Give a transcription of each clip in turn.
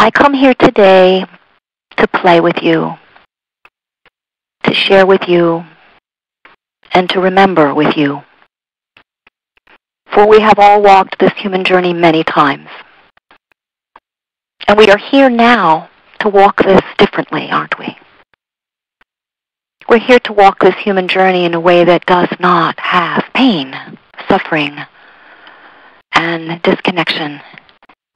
I come here today to play with you, to share with you, and to remember with you. For we have all walked this human journey many times. And we are here now to walk this differently, aren't we? We're here to walk this human journey in a way that does not have pain, suffering, and disconnection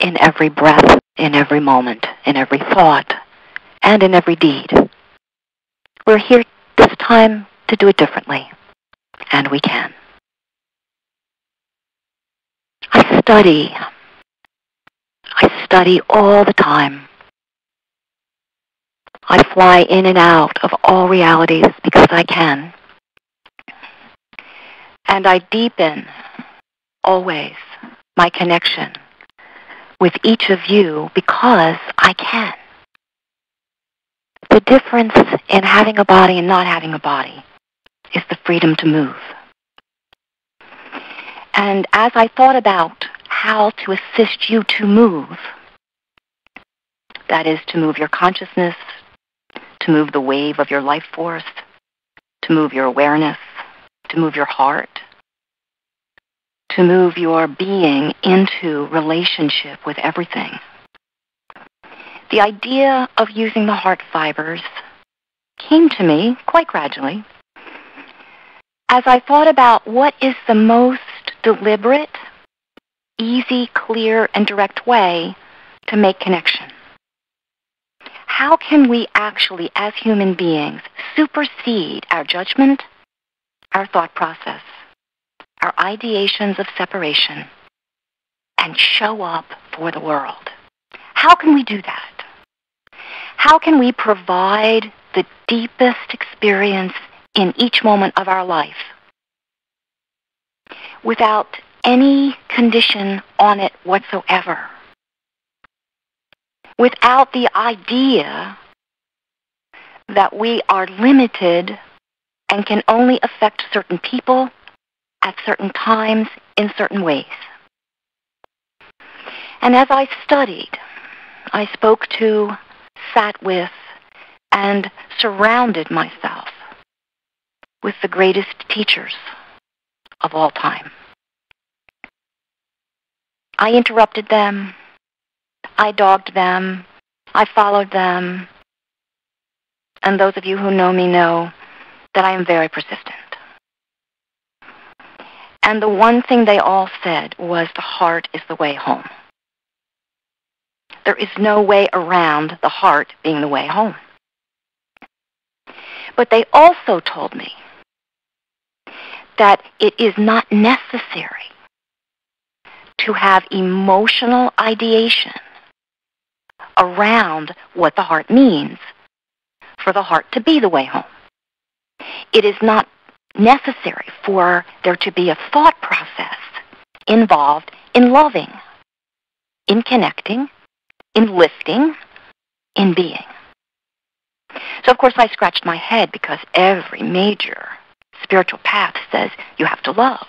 in every breath, in every moment, in every thought, and in every deed. We're here this time to do it differently, and we can. I study all the time. I fly in and out of all realities because I can. And I deepen always my connection with each of you because I can. The difference in having a body and not having a body is the freedom to move. And as I thought about how to assist you to move, that is to move your consciousness, to move the wave of your life force, to move your awareness, to move your heart, to move your being into relationship with everything. The idea of using the heart fibers came to me quite gradually as I thought about what is the most deliberate, easy, clear, and direct way to make connection. How can we actually, as human beings, supersede our judgment, our thought process, our ideations of separation, and show up for the world? How can we do that? How can we provide the deepest experience in each moment of our life without any condition on it whatsoever? Without the idea that we are limited and can only affect certain people at certain times in certain ways. And as I studied, I spoke to, sat with, and surrounded myself with the greatest teachers of all time. I interrupted them. I dogged them. I followed them. And those of you who know me know that I am very persistent. And the one thing they all said was the heart is the way home. There is no way around the heart being the way home. But they also told me that it is not necessary to have emotional ideation around what the heart means for the heart to be the way home. It is not necessary for there to be a thought process involved in loving, in connecting, in lifting, in being. So of course I scratched my head because every major spiritual path says you have to love,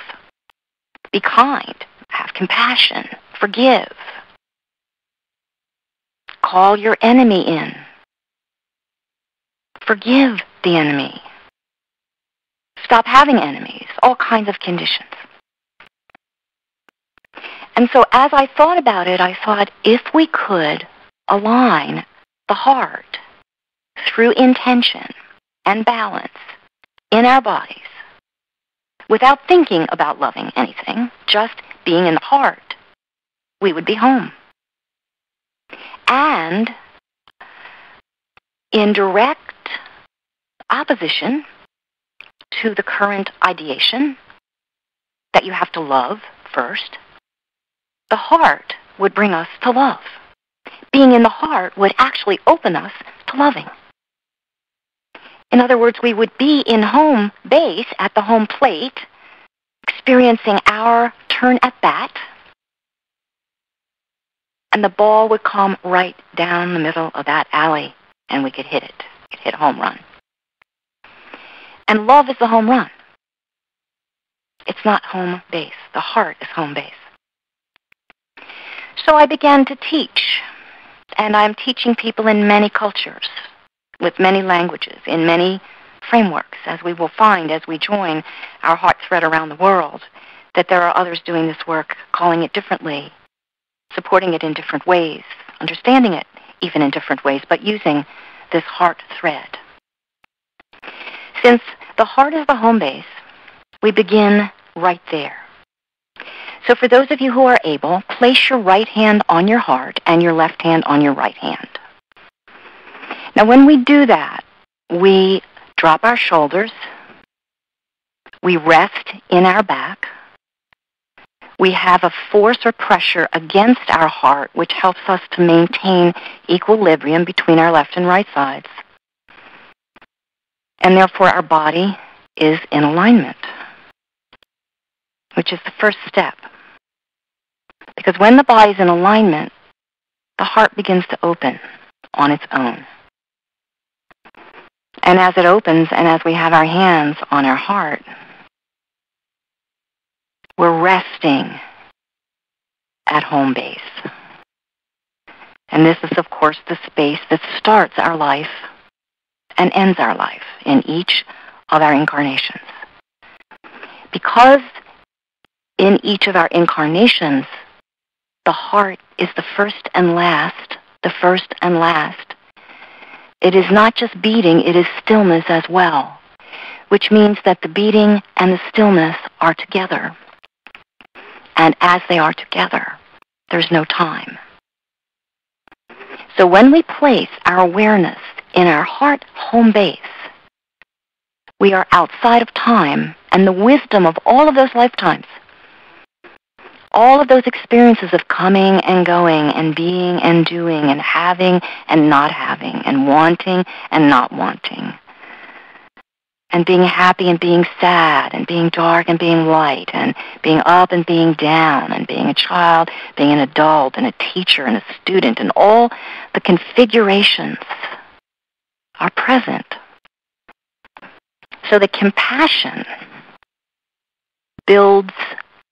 be kind, have compassion, forgive, call your enemy in, forgive the enemy, stop having enemies, all kinds of conditions. And so as I thought about it, I thought if we could align the heart through intention and balance in our bodies without thinking about loving anything, just being in the heart, we would be home. And in direct opposition to the current ideation that you have to love first, the heart would bring us to love. Being in the heart would actually open us to loving. In other words, we would be in home base at the home plate, experiencing our turn at bat, and the ball would come right down the middle of that alley, and we could hit it. We could hit a home run. And love is the home run. It's not home base. The heart is home base. So I began to teach And I'm teaching people in many cultures, with many languages, in many frameworks, as we will find as we join our heart thread around the world, that there are others doing this work, calling it differently, supporting it in different ways, understanding it even in different ways, but using this heart thread. Since the heart is the home base, we begin right there. So for those of you who are able, place your right hand on your heart and your left hand on your right hand. Now when we do that, we drop our shoulders, we rest in our back, we have a force or pressure against our heart, which helps us to maintain equilibrium between our left and right sides. And therefore our body is in alignment, which is the first step. Because when the body is in alignment, the heart begins to open on its own. And as it opens, and as we have our hands on our heart, we're resting at home base. And this is, of course, the space that starts our life and ends our life in each of our incarnations. Because in each of our incarnations, the heart is the first and last, it is not just beating, it is stillness as well, which means that the beating and the stillness are together. And as they are together, there's no time. So when we place our awareness in our heart home base, we are outside of time and the wisdom of all of those lifetimes. All of those experiences of coming and going and being and doing and having and not having and wanting and not wanting. And being happy and being sad and being dark and being light and being up and being down and being a child, being an adult and a teacher and a student, and all the configurations are present. So the compassion builds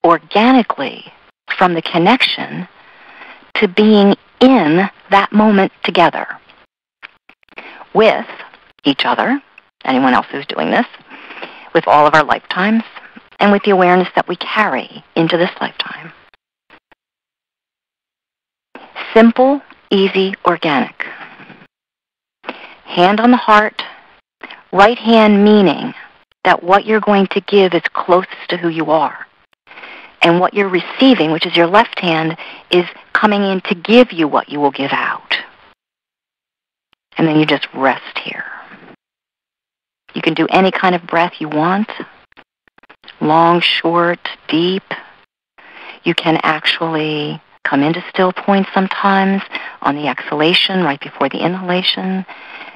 organically from the connection to being in that moment together with each other, anyone else who's doing this, with all of our lifetimes, and with the awareness that we carry into this lifetime. Simple, easy, organic. Hand on the heart, right hand meaning that what you're going to give is closest to who you are. And what you're receiving, which is your left hand, is coming in to give you what you will give out. And then you just rest here. You can do any kind of breath you want, long, short, deep. You can actually come into still point sometimes on the exhalation right before the inhalation,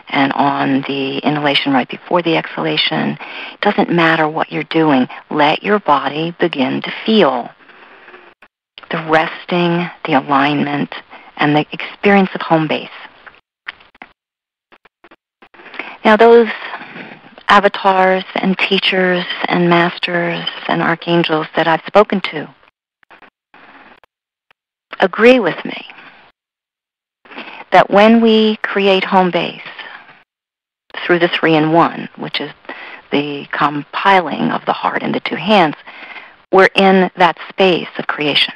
and on the inhalation right before the exhalation. It doesn't matter what you're doing. Let your body begin to feel the resting, the alignment, and the experience of home base. Now those avatars and teachers and masters and archangels that I've spoken to agree with me that when we create home base through the 3-in-1, which is the compiling of the heart in the two hands, we're in that space of creation.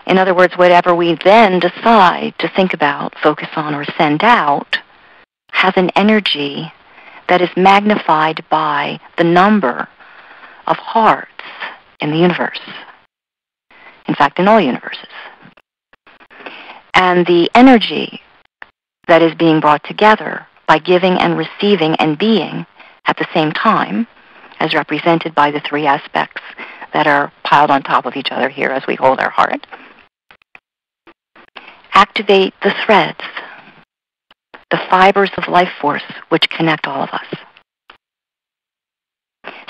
In other words, whatever we then decide to think about, focus on, or send out has an energy that is magnified by the number of hearts in the universe. In fact, in all universes. And the energy that is being brought together by giving and receiving and being at the same time, as represented by the three aspects that are piled on top of each other here as we hold our heart, activate the threads, the fibers of life force which connect all of us.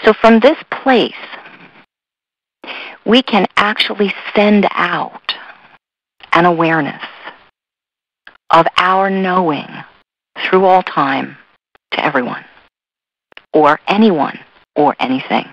So from this place, we can actually send out an awareness of our knowing through all time to everyone, or anyone, or anything.